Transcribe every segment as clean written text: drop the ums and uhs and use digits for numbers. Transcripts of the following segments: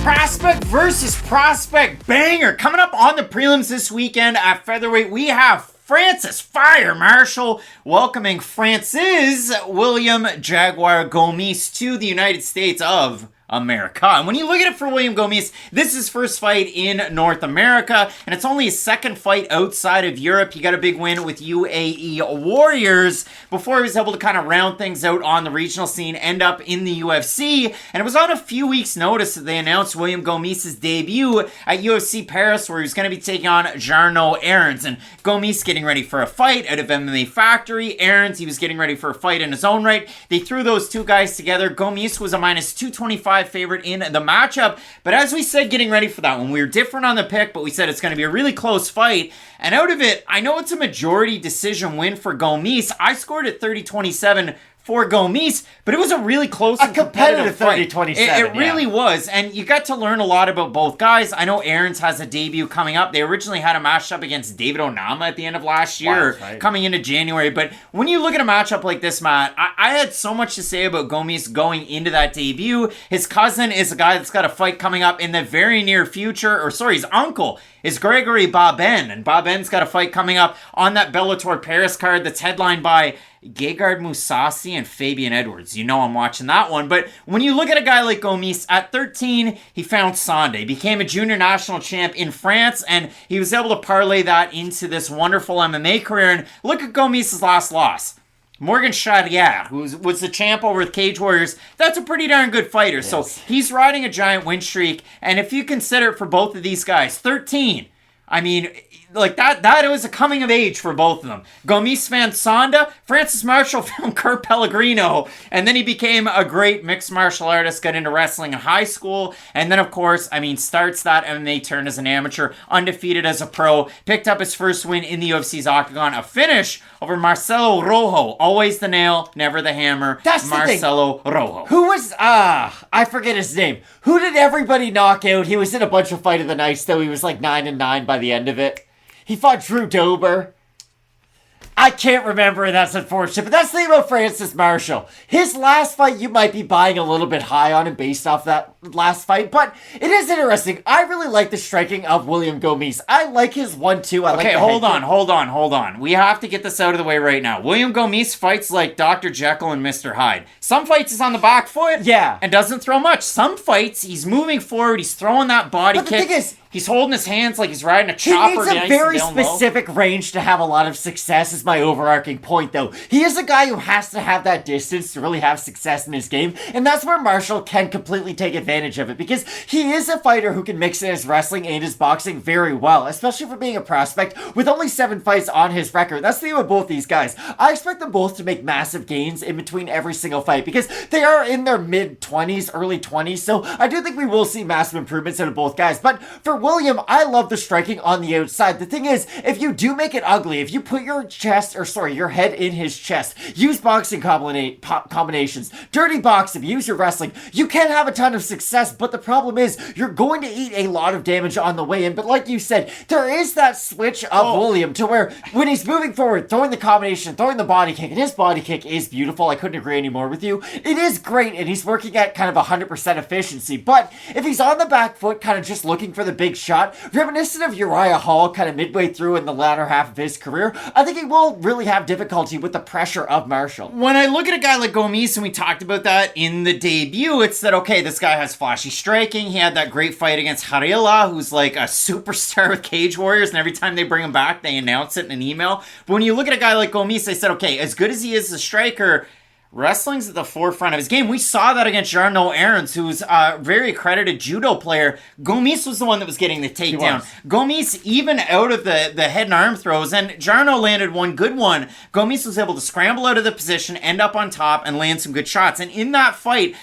Prospect versus prospect banger. Coming up on the prelims this weekend at featherweight, we have Francis Fire Marshall welcoming Francis William Jaguar Gomis to the United States of America. And when you look at it for William Gomis, this is his first fight in North America, and it's only his second fight outside of Europe. He got a big win with UAE Warriors before he was able to kind of round things out on the regional scene, end up in the UFC, and it was on a few weeks' notice that they announced William Gomis' debut at UFC Paris, where he was going to be taking on Jarno Aarons. And Gomis getting ready for a fight out of MMA Factory. Aarons, he was getting ready for a fight in his own right. They threw those two guys together. Gomis was a minus 225 favorite in the matchup, but as we said getting ready for that one, we were different on the pick, but we said it's going to be a really close fight, and out of it, I know it's a majority decision win for Gomis. I scored at 30-27 for Gomis, but it was a really close and competitive 30-27. It really was, and you got to learn a lot about both guys. I know Aarons has a debut coming up. They originally had a matchup against David Onama at the end of last year, coming into January, but when you look at a matchup like this, Matt, I had so much to say about Gomis going into that debut. His cousin is a guy that's got a fight coming up in the very near future, his uncle is Gregory Baben, and Baben's got a fight coming up on that Bellator Paris card that's headlined by Gegard Mousasi and Fabian Edwards. You know I'm watching that one. But when you look at a guy like Gomis, at 13, he found Sunday, became a junior national champ in France, and he was able to parlay that into this wonderful MMA career. And look at Gomis' last loss. Morgan Charrière, who was the champ over with Cage Warriors, that's a pretty darn good fighter. Yes. So he's riding a giant win streak. And if you consider it for both of these guys, 13, I mean, like that was a coming of age for both of them. Gomis found Sonda, Francis Marshall found Kurt Pellegrino, and then he became a great mixed martial artist, got into wrestling in high school, and then of course, starts that MMA turn as an amateur, undefeated as a pro, picked up his first win in the UFC's Octagon, a finish over Marcelo Rojo. Always the nail, never the hammer. That's Marcelo Rojo. Who was, I forget his name. Who did everybody knock out? He was in a bunch of Fight of the Nights, though. He was like 9-9 by the end of it. He fought Drew Dober. I can't remember, and that's unfortunate. But that's the thing about Francis Marshall. His last fight, you might be buying a little bit high on him based off that last fight. But it is interesting. I really like the striking of William Gomis. I like his 1-2. Okay, hold on. We have to get this out of the way right now. William Gomis fights like Dr. Jekyll and Mr. Hyde. Some fights he's on the back foot. Yeah. And doesn't throw much. Some fights he's moving forward. He's throwing that body kick. But the thing is, he's holding his hands like he's riding a chopper. He needs a very specific range to have a lot of success is my overarching point, though. He is a guy who has to have that distance to really have success in his game, and that's where Marshall can completely take advantage of it, because he is a fighter who can mix in his wrestling and his boxing very well, especially for being a prospect with only 7 fights on his record. That's the thing with both these guys. I expect them both to make massive gains in between every single fight, because they are in their mid-20s, early 20s, so I do think we will see massive improvements out of both guys. But for William, I love the striking on the outside. The thing is, if you do make it ugly, if you put your head in his chest, use boxing combinations, dirty box him, use your wrestling, you can have a ton of success, but the problem is, you're going to eat a lot of damage on the way in. But like you said, there is that switch of William to where, when he's moving forward, throwing the combination, throwing the body kick, and his body kick is beautiful, I couldn't agree anymore with you, it is great, and he's working at kind of 100% efficiency, but if he's on the back foot, kind of just looking for the big shot, reminiscent of Uriah Hall kind of midway through in the latter half of his career, I think he will really have difficulty with the pressure of Marshall. When I look at a guy like Gomis, and we talked about that in the debut, it's that, okay, this guy has flashy striking. He had that great fight against Harila, who's like a superstar with Cage Warriors, and every time they bring him back, they announce it in an email. But when you look at a guy like Gomis, I said, okay, as good as he is as a striker, wrestling's at the forefront of his game. We saw that against Jarno Aarons, who's a very accredited judo player. Gomis was the one that was getting the takedown. Gomis, even out of the head and arm throws, and Jarno landed one good one. Gomis was able to scramble out of the position, end up on top, and land some good shots. And in that fight,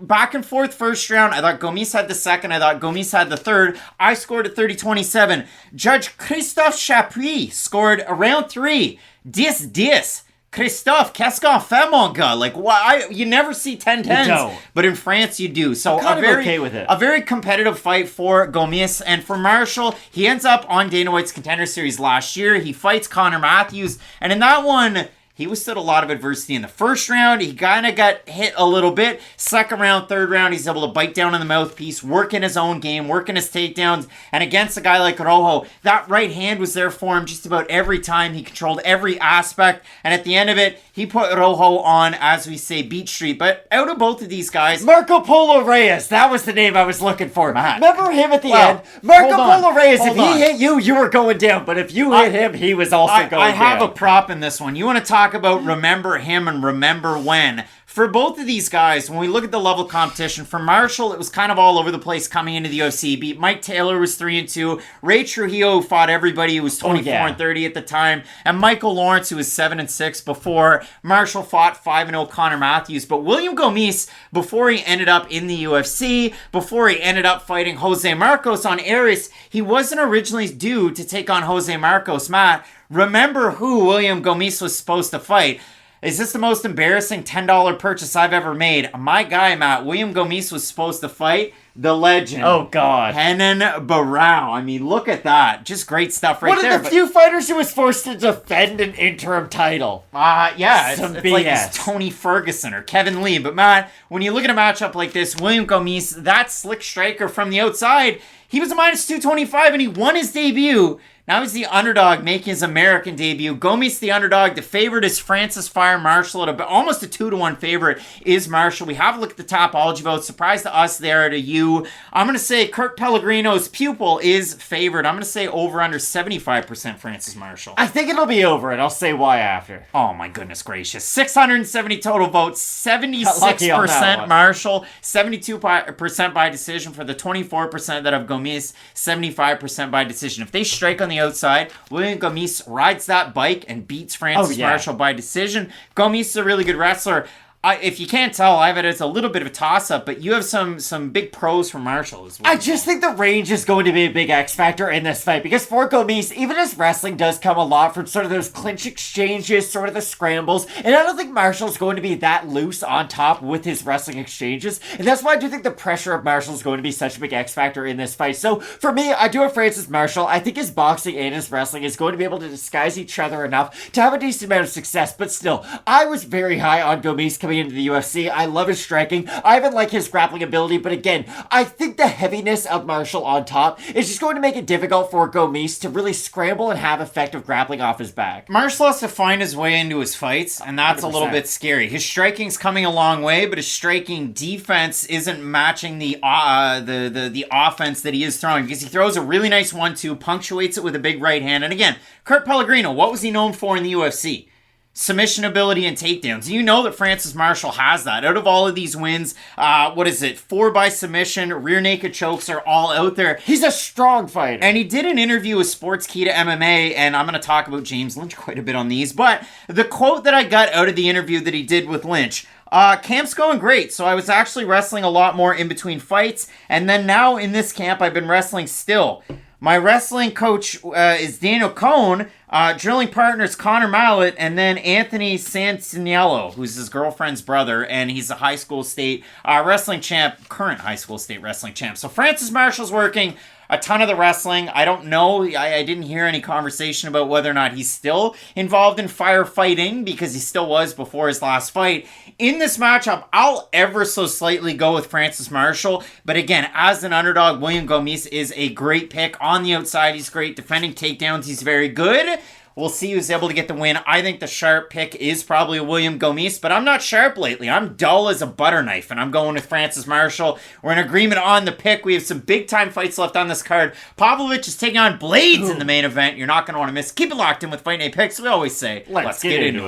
back and forth first round, I thought Gomis had the second, I thought Gomis had the third. I scored at 30-27. Judge Christos Chapuis scored around 3. 10-10. Christophe, qu'est-ce qu'on fait, mon gars? Like, why? You never see 10-10s, but in France you do. So I'm okay with it. A very competitive fight for Gomis, and for Marshall, he ends up on Dana White's Contender Series last year. He fights Connor Matthews, and in that one, He withstood a lot of adversity in the first round. He kind of got hit a little bit. Second round, third round, he's able to bite down on the mouthpiece, work in his own game, work in his takedowns. And against a guy like Rojo, that right hand was there for him just about every time. He controlled every aspect. And at the end of it, he put Rojo on, as we say, Beach Street. But out of both of these guys... Marco Polo Reyes, that was the name I was looking for. Matt. Remember him at the end? Marco Polo Reyes, if he hit you, you were going down. But if you hit him, he was also going down. I have a prop in this one. You want to talk about remember him and remember when. For both of these guys, when we look at the level of competition, for Marshall, it was kind of all over the place coming into the UFC. He beat Mike Taylor, was 3-2. Ray Trujillo, who fought everybody, who was 24-30 at the time. And Michael Lawrence, who was 7-6 before. Marshall fought 5-0 Connor Matthews. But William Gomis, before he ended up in the UFC, before he ended up fighting Jose Marcos on Aries, he wasn't originally due to take on Jose Marcos. Matt, remember who William Gomis was supposed to fight? Is this the most embarrassing $10 purchase I've ever made? My guy, Matt, William Gomis was supposed to fight the legend. Oh, God. Henan Barao. I mean, look at that. Just great stuff right there. One of the few fighters who was forced to defend an interim title. Yeah, it's like it's Tony Ferguson or Kevin Lee. But, Matt, when you look at a matchup like this, William Gomis, that slick striker from the outside, he was a minus 225 and he won his debut. Now he's the underdog making his American debut. Gomis the underdog. The favorite is Francis Fire Marshall at almost a 2-1 favorite is Marshall. We have a look at the topology votes. Surprise to us there, to you. I'm going to say Kirk Pellegrino's pupil is favored. I'm going to say over under 75% Francis Marshall. I think it'll be over and I'll say why after. Oh my goodness gracious. 670 total votes. 76% Marshall. 72% by decision for the 24% that have Gomis. 75% by decision. If they strike on the outside, William Gomis rides that bike and beats Francis Marshall by decision. Gomis is a really good wrestler. If you can't tell, I have it as a little bit of a toss-up, but you have some big pros for Marshall as well. I just think the range is going to be a big X factor in this fight, because for Gomis, even his wrestling does come a lot from sort of those clinch exchanges, sort of the scrambles, and I don't think Marshall's going to be that loose on top with his wrestling exchanges, and that's why I do think the pressure of Marshall is going to be such a big X factor in this fight. So for me, I do have Francis Marshall. I think his boxing and his wrestling is going to be able to disguise each other enough to have a decent amount of success, but still, I was very high on Gomis coming into the UFC. I love his striking. I even like his grappling ability, but again, I think the heaviness of Marshall on top is just going to make it difficult for Gomis to really scramble and have effective grappling off his back. Marshall has to find his way into his fights, and that's 100%. A little bit scary. His striking's coming a long way, but his striking defense isn't matching the offense that he is throwing, because he throws a really nice 1-2, punctuates it with a big right hand, and again, Kurt Pellegrino, what was he known for in the UFC? Submission ability and takedowns. You know that Francis Marshall has that. Out of all of these wins, 4 by submission, rear naked chokes are all out there. He's a strong fighter. And he did an interview with Sportskeeda MMA, and I'm going to talk about James Lynch quite a bit on these, but the quote that I got out of the interview that he did with Lynch, camp's going great, so I was actually wrestling a lot more in between fights, and then now in this camp, I've been wrestling still. My wrestling coach is Daniel Cohn, drilling partners Connor Mallet, and then Anthony Santiniello, who's his girlfriend's brother, and he's a high school state wrestling champ, current high school state wrestling champ. So Francis Marshall's working a ton of the wrestling. I don't know. I didn't hear any conversation about whether or not he's still involved in firefighting, because he still was before his last fight. In this matchup, I'll ever so slightly go with Francis Marshall. But again, as an underdog, William Gomis is a great pick. On the outside, he's great. Defending takedowns, he's very good. We'll see who's able to get the win. I think the sharp pick is probably William Gomis, but I'm not sharp lately. I'm dull as a butter knife, and I'm going with Francis Marshall. We're in agreement on the pick. We have some big-time fights left on this card. Pavlovich is taking on Blaydes in the main event. You're not going to want to miss. Keep it locked in with Fight Night Picks. We always say, let's get into it.